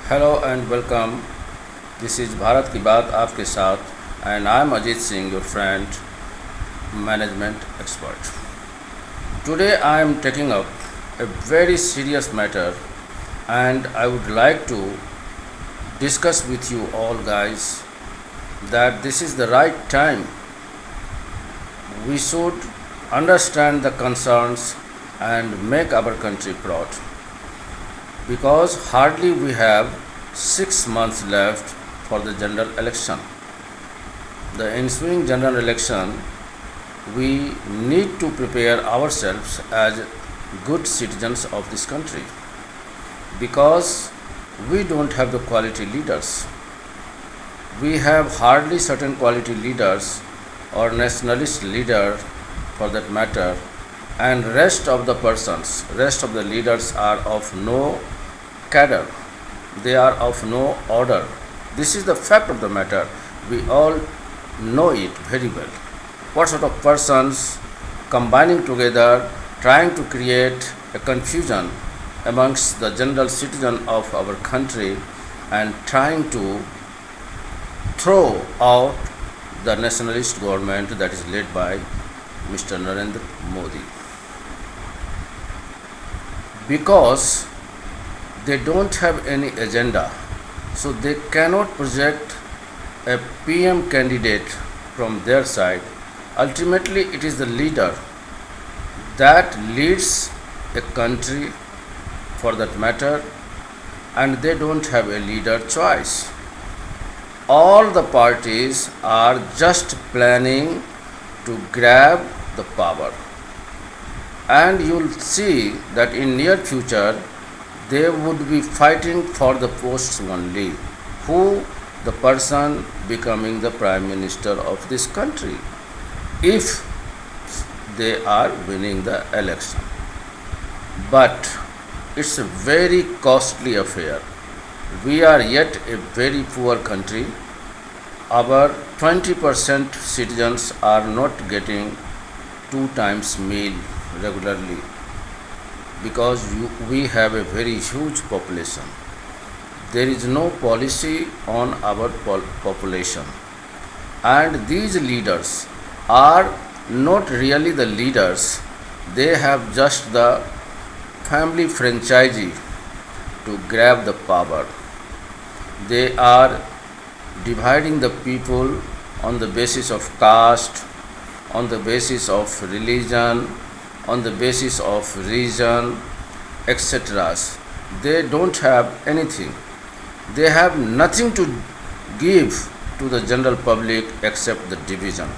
Hello and welcome. This is Bharat की बात आपके साथ and I am Ajit Singh, your friend, management expert. Today I am taking up a very serious matter and I would like to discuss with you all guys that this is the right time. We should understand the concerns and make our country proud because hardly we have 6 months left for the general election. The ensuing general election, we need to prepare ourselves as good citizens of this country because we don't have the quality leaders. We have hardly certain quality leaders or nationalist leader for that matter, and rest of the leaders are of no cadre, they are of no order. This is the fact of the matter. We all know it very well. What sort of persons combining together, trying to create a confusion amongst the general citizen of our country and trying to throw out the nationalist government that is led by Mr. Narendra Modi. Because they don't have any agenda, so they cannot project a PM candidate from their side. Ultimately, it is the leader that leads a country for that matter, and they don't have a leader choice. All the parties are just planning to grab the power, and you'll see that in near future they would be fighting for the posts only, who the person becoming the prime minister of this country if they are winning the election. But it's a very costly affair. We are yet a very poor country. Our 20% citizens are not getting 2 times meal regularly because we have a very huge population. There is no policy on our population, and these leaders are not really the leaders. They have just the family franchisee to grab the power. They are dividing the people on the basis of caste, on the basis of religion, on the basis of region, etc. They don't have anything. They have nothing to give to the general public except the division.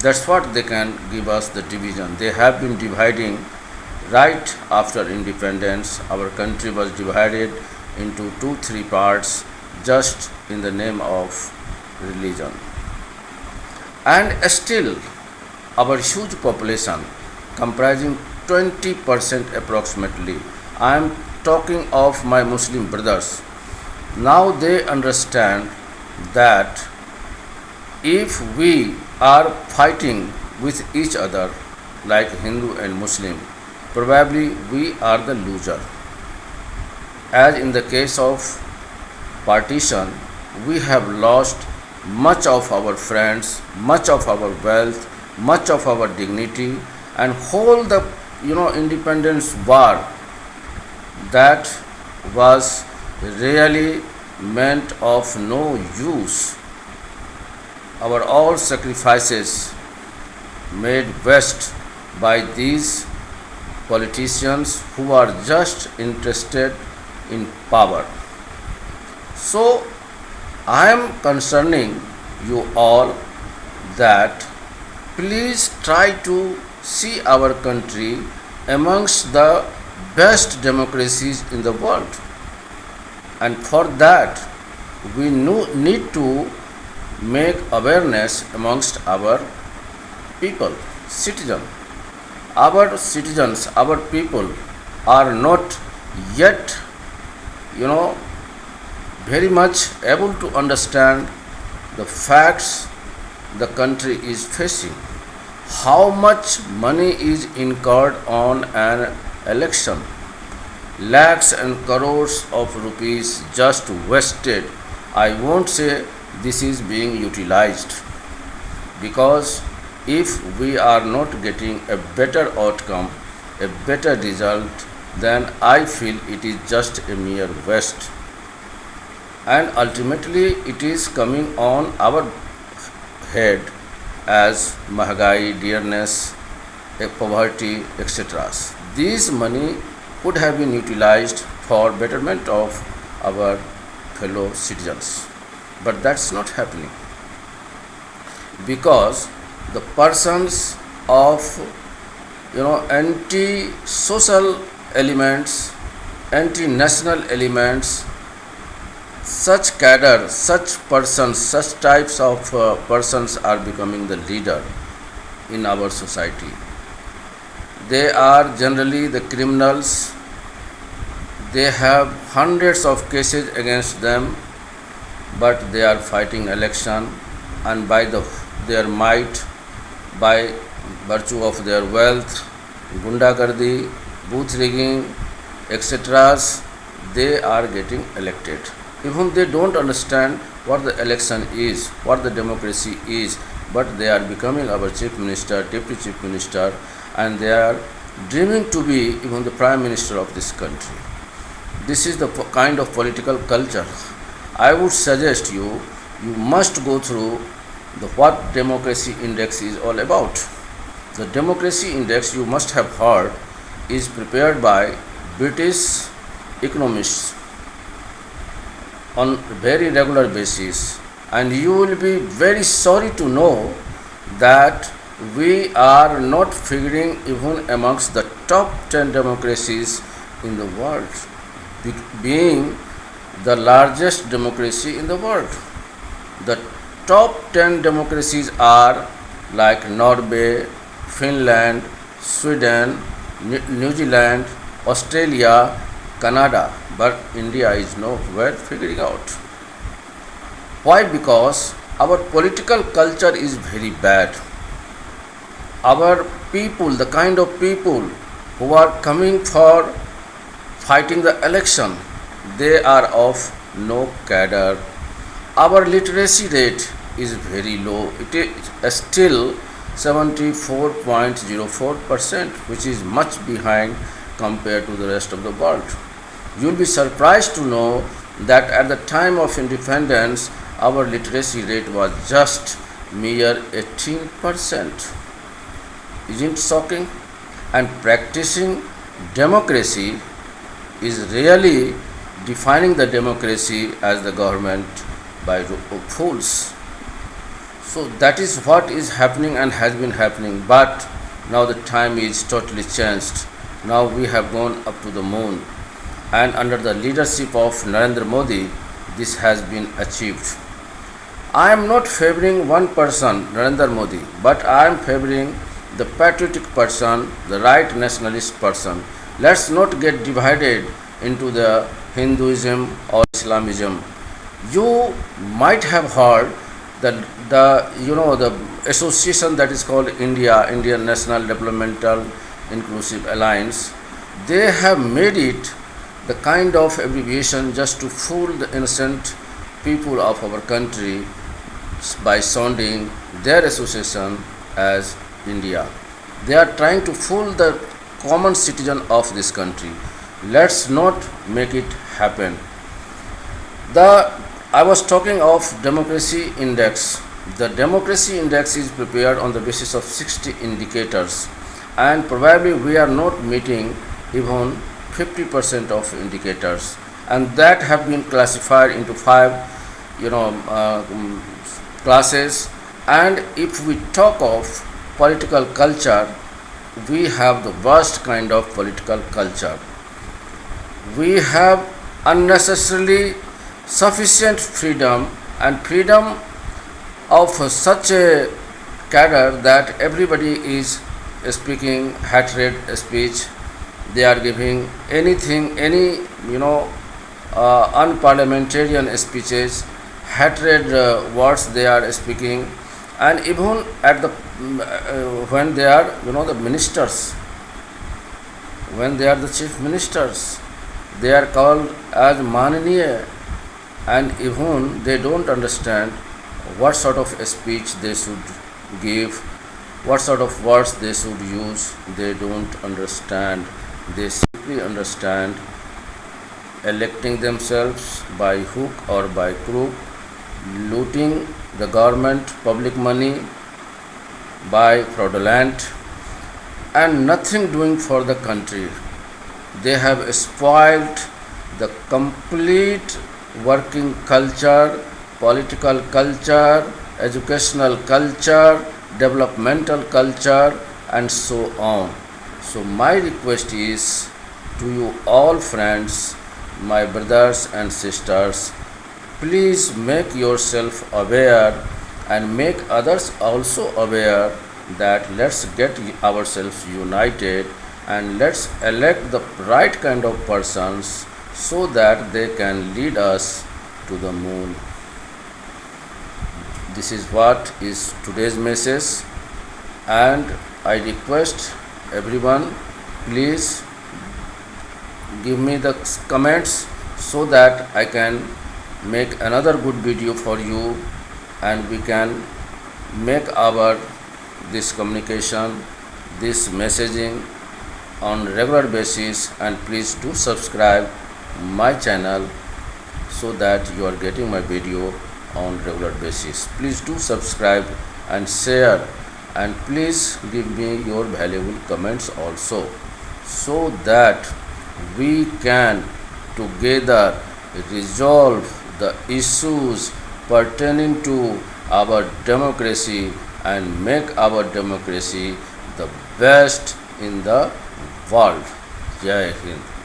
That's what they can give us, the division. They have been dividing right after independence. Our country was divided into 2-3 parts just in the name of religion. And still, our huge population comprising 20% approximately, I am talking of my Muslim brothers. Now they understand that if we are fighting with each other like Hindu and Muslim, probably we are the loser. As in the case of partition, we have lost much of our friends, much of our wealth, much of our dignity, and whole the independence war that was really meant of no use. Our all sacrifices made waste by these politicians who are just interested in power. So I am concerning you all that please try to see our country amongst the best democracies in the world, and for that we need to make awareness amongst our people, citizens, our people are not yet very much able to understand the facts the country is facing. How much money is incurred on an election? lakhs and crores of rupees just wasted. I won't say this is being utilized, because if we are not getting a better outcome, a better result, then I feel it is just a mere waste. And ultimately, it is coming on our head as Mahagai, dearness, poverty, etc. This money could have been utilized for betterment of our fellow citizens, but that's not happening, because the persons of anti-social elements, anti-national elements, such cadre, such persons, such types of persons are becoming the leader in our society. They are generally the criminals. They have hundreds of cases against them, but they are fighting election, and by their might, by virtue of their wealth, gundagardi, booth rigging, etc., they are getting elected. Even they don't understand what the election is, what the democracy is, but they are becoming our chief minister, deputy chief minister, and they are dreaming to be even the prime minister of this country. This is the kind of political culture. I would suggest you must go through what democracy index is all about. The democracy index, you must have heard, is prepared by British economists on very regular basis, and you will be very sorry to know that we are not figuring even amongst the top 10 democracies in the world, being the largest democracy in the world. The top 10 democracies are like Norway, Finland, Sweden, New Zealand, Australia, Canada, but India is nowhere figuring out. Why? Because our political culture is very bad. Our people, the kind of people who are coming for fighting the election, they are of no cadre. Our literacy rate is very low. It is still 74.04%, which is much behind compared to the rest of the world. You will be surprised to know that at the time of independence, our literacy rate was just mere 18%. Isn't it shocking? And practicing democracy is really defining the democracy as the government by fools. So that is what is happening and has been happening, but now the time is totally changed. Now we have gone up to the moon, and under the leadership of Narendra Modi, this has been achieved. I am not favoring one person, Narendra Modi, but I am favoring the patriotic person, the right nationalist person. Let's not get divided into the Hinduism or Islamism. You might have heard that the association that is called Indian National Developmental Inclusive Alliance, they have made it the kind of abbreviation just to fool the innocent people of our country by sounding their association as India. They are trying to fool the common citizen of this country. Let's not make it happen. I was talking of democracy index. The democracy index is prepared on the basis of 60 indicators, and probably we are not meeting even 50% of indicators, and that have been classified into five classes. And if we talk of political culture, we have the worst kind of political culture. We have unnecessarily sufficient freedom, and freedom of such a cadre that everybody is speaking hatred speech. They are giving anything, any unparliamentarian speeches, hatred words they are speaking, and even at the when they are the ministers, when they are the chief ministers, They are called as Mananiya, and even they don't understand what sort of speech they should give, what sort of words they should use. They don't understand. They simply understand electing themselves by hook or by crook, looting the government public money by fraudulent, and nothing doing for the country. They have spoiled the complete working culture, political culture, educational culture, developmental culture, and so on. So, my request is to you all friends, my brothers and sisters, please make yourself aware and make others also aware that let's get ourselves united and let's elect the right kind of persons so that they can lead us to the moon. This is what is today's message, and I request everyone, please give me the comments so that I can make another good video for you and we can make our this communication, this messaging on regular basis. And please do subscribe my channel so that you are getting my video on regular basis. Please do subscribe and share, and please give me your valuable comments also, so that we can together resolve the issues pertaining to our democracy and make our democracy the best in the world. Jai Hind.